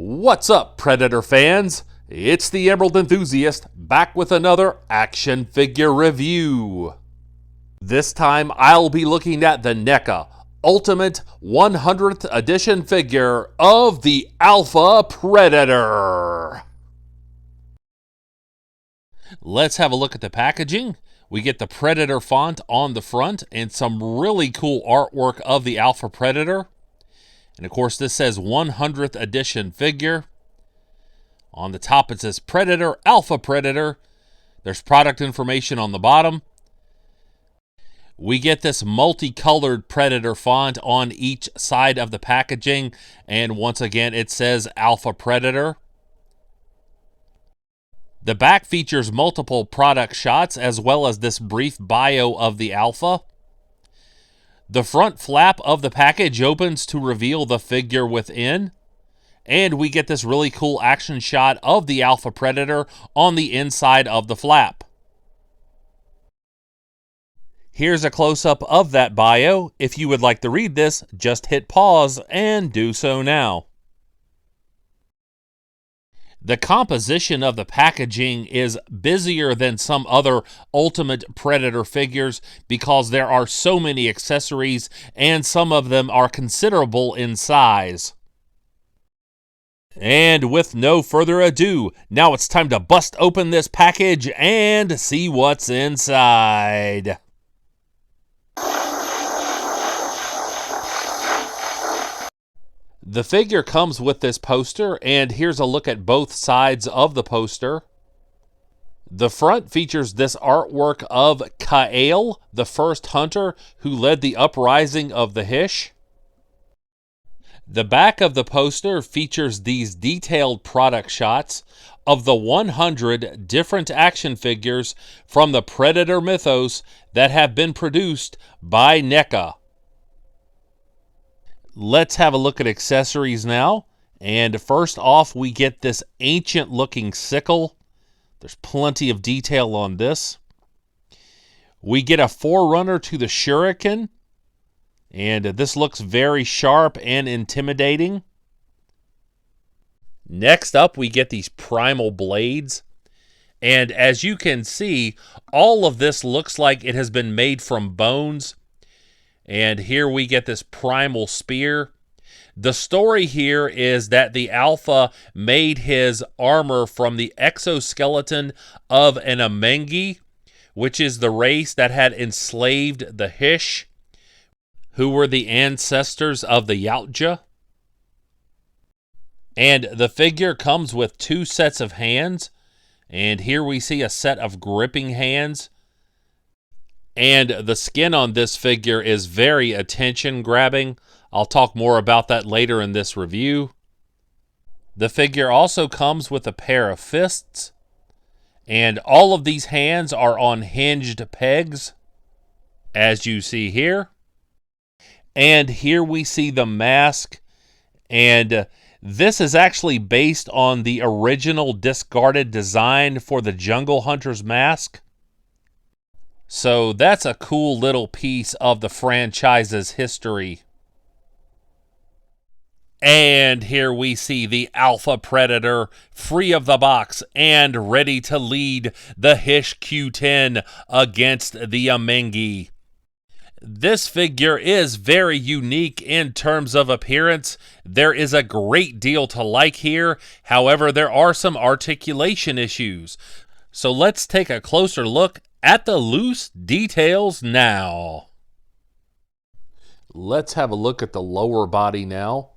What's up, Predator fans? It's the Emerald Enthusiast back with another action figure review. This time I'll be looking at the NECA Ultimate 100th Edition figure of the Alpha Predator. Let's have a look at the packaging. We get the Predator font on the front and some really cool artwork of the Alpha Predator. And of course, this says 100th edition figure. On the top, it says Predator, Alpha Predator. There's product information on the bottom. We get this multicolored Predator font on each side of the packaging. And once again, it says Alpha Predator. The back features multiple product shots as well as this brief bio of the Alpha. The front flap of the package opens to reveal the figure within. And we get this really cool action shot of the Alpha Predator on the inside of the flap. Here's a close-up of that bio. If you would like to read this, just hit pause and do so now. The composition of the packaging is busier than some other Ultimate Predator figures because there are so many accessories and some of them are considerable in size. And with no further ado, now it's time to bust open this package and see what's inside. The figure comes with this poster, and here's a look at both sides of the poster. The front features this artwork of Kael, the first hunter who led the uprising of the Hish. The back of the poster features these detailed product shots of the 100 different action figures from the Predator mythos that have been produced by NECA. Let's have a look at accessories now. And first off, we get this ancient looking sickle. There's plenty of detail on this. We get a forerunner to the shuriken. And this looks very sharp and intimidating. Next up, we get these primal blades. And as you can see, all of this looks like it has been made from bones. And here we get this primal spear. The story here is that the Alpha made his armor from the exoskeleton of an Amengi, which is the race that had enslaved the Hish, who were the ancestors of the Yautja. And the figure comes with two sets of hands. And here we see a set of gripping hands. And the skin on this figure is very attention-grabbing. I'll talk more about that later in this review. The figure also comes with a pair of fists. And all of these hands are on hinged pegs, as you see here. And here we see the mask. And this is actually based on the original discarded design for the Jungle Hunter's mask. So that's a cool little piece of the franchise's history. And here we see the Alpha Predator free of the box and ready to lead the Hish Q10 against the Amengi. This figure is very unique in terms of appearance. There is a great deal to like here. However, there are some articulation issues. So let's take a closer look at the loose details now. Let's have a look at the lower body now.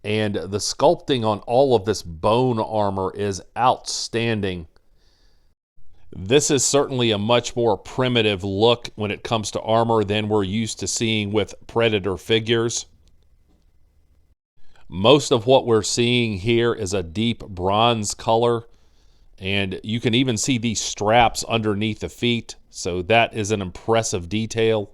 And the sculpting on all of this bone armor is outstanding. This is certainly a much more primitive look when it comes to armor than we're used to seeing with Predator figures. Most of what we're seeing here is a deep bronze color. And you can even see these straps underneath the feet, so that is an impressive detail.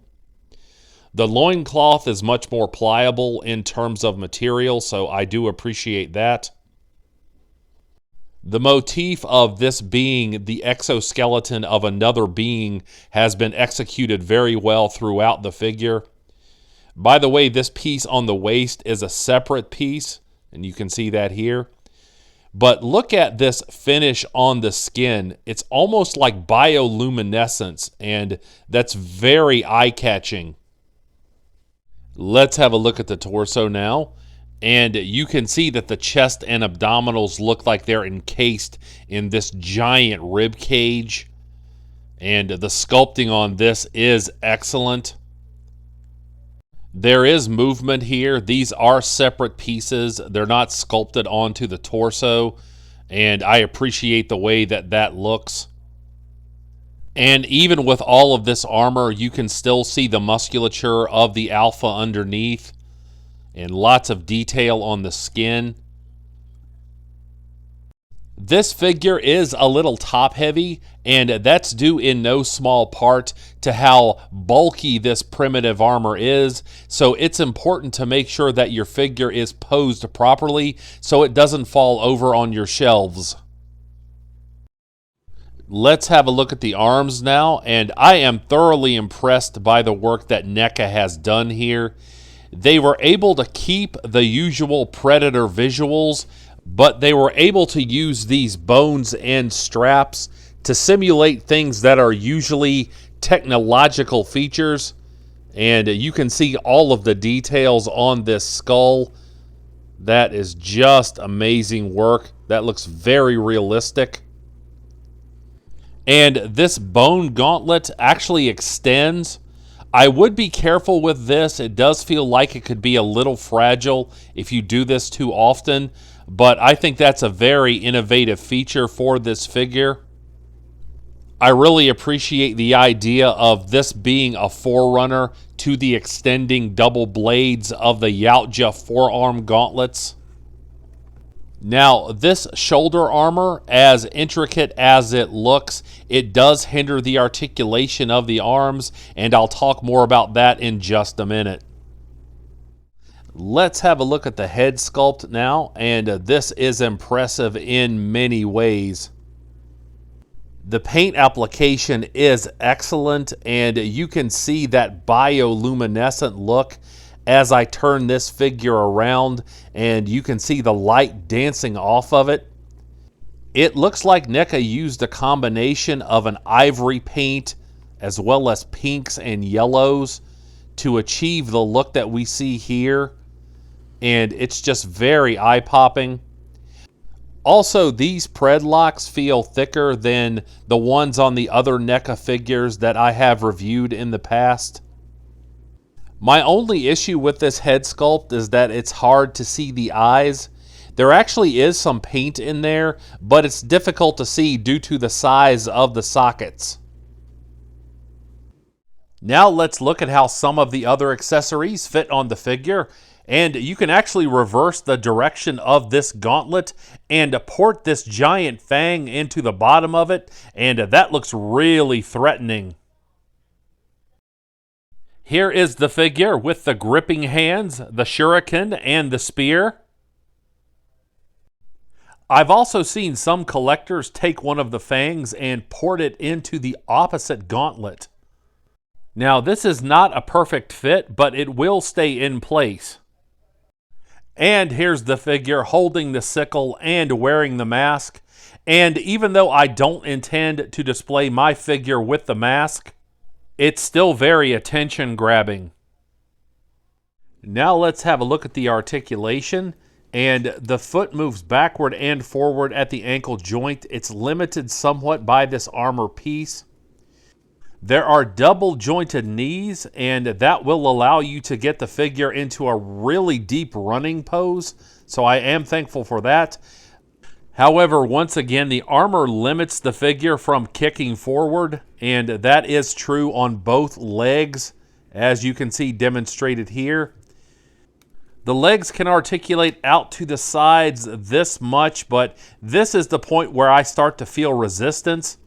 The loincloth is much more pliable in terms of material, so I do appreciate that. The motif of this being the exoskeleton of another being has been executed very well throughout the figure. By the way, this piece on the waist is a separate piece, and you can see that here. But look at this finish on the skin. It's almost like bioluminescence, and that's very eye-catching. Let's have a look at the torso now. And you can see that the chest and abdominals look like they're encased in this giant rib cage. And the sculpting on this is excellent. There is movement here. These are separate pieces. They're not sculpted onto the torso. And I appreciate the way that that looks. And even with all of this armor, you can still see the musculature of the alpha underneath. And lots of detail on the skin. This figure is a little top heavy, and that's due in no small part to how bulky this primitive armor is. So it's important to make sure that your figure is posed properly so it doesn't fall over on your shelves. Let's have a look at the arms now, and I am thoroughly impressed by the work that NECA has done here. They were able to keep the usual Predator visuals, but they were able to use these bones and straps to simulate things that are usually technological features. And you can see all of the details on this skull. That is just amazing work. That looks very realistic. And this bone gauntlet actually extends. I would be careful with this. It does feel like it could be a little fragile if you do this too often, but I think that's a very innovative feature for this figure. I really appreciate the idea of this being a forerunner to the extending double blades of the Yautja forearm gauntlets. Now, this shoulder armor, as intricate as it looks, it does hinder the articulation of the arms, and I'll talk more about that in just a minute. Let's have a look at the head sculpt now, and this is impressive in many ways. The paint application is excellent, and you can see that bioluminescent look as I turn this figure around, and you can see the light dancing off of it. It looks like NECA used a combination of an ivory paint as well as pinks and yellows to achieve the look that we see here, and it's just very eye-popping. Also, these pred locks feel thicker than the ones on the other NECA figures that I have reviewed in the past. My only issue with this head sculpt is that it's hard to see the eyes. There actually is some paint in there, but it's difficult to see due to the size of the sockets. Now let's look at how some of the other accessories fit on the figure. And you can actually reverse the direction of this gauntlet and port this giant fang into the bottom of it, and that looks really threatening. Here is the figure with the gripping hands, the shuriken, and the spear. I've also seen some collectors take one of the fangs and port it into the opposite gauntlet. Now, this is not a perfect fit, but it will stay in place. And here's the figure holding the sickle and wearing the mask. And even though I don't intend to display my figure with the mask, it's still very attention-grabbing. Now let's have a look at the articulation. And the foot moves backward and forward at the ankle joint. It's limited somewhat by this armor piece. There are double jointed knees, and that will allow you to get the figure into a really deep running pose. So I am thankful for that. However, once again, the armor limits the figure from kicking forward, and that is true on both legs, as you can see demonstrated here. The legs can articulate out to the sides this much, but this is the point where I start to feel resistance,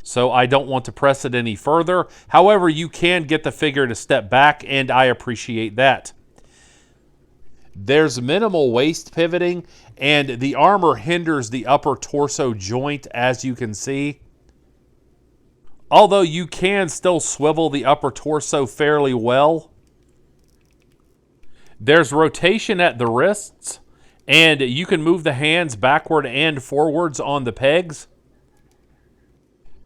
so I don't want to press it any further. However, you can get the figure to step back, and I appreciate that. There's minimal waist pivoting, and the armor hinders the upper torso joint, as you can see. Although you can still swivel the upper torso fairly well. There's rotation at the wrists, And you can move the hands backward and forwards on the pegs.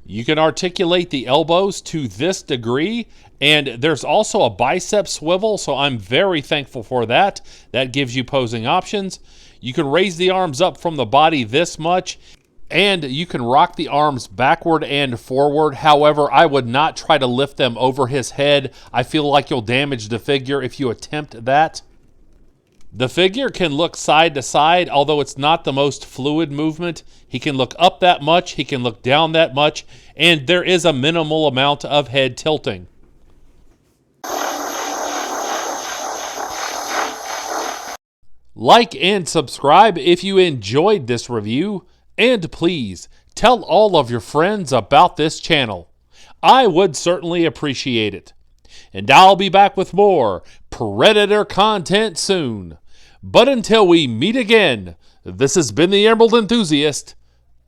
You can articulate the elbows to this degree, and there's also a bicep swivel, so I'm very thankful for that. That gives you posing options. You can raise the arms up from the body this much, and you can rock the arms backward and forward. However, I would not try to lift them over his head. I feel like you'll damage the figure if you attempt that. The figure can look side to side, although it's not the most fluid movement. He can look up that much, he can look down that much, and there is a minimal amount of head tilting. Like and subscribe if you enjoyed this review, and please tell all of your friends about this channel. I would certainly appreciate it. And I'll be back with more Predator content soon. But until we meet again, this has been the Emerald Enthusiast,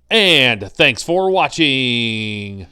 and thanks for watching.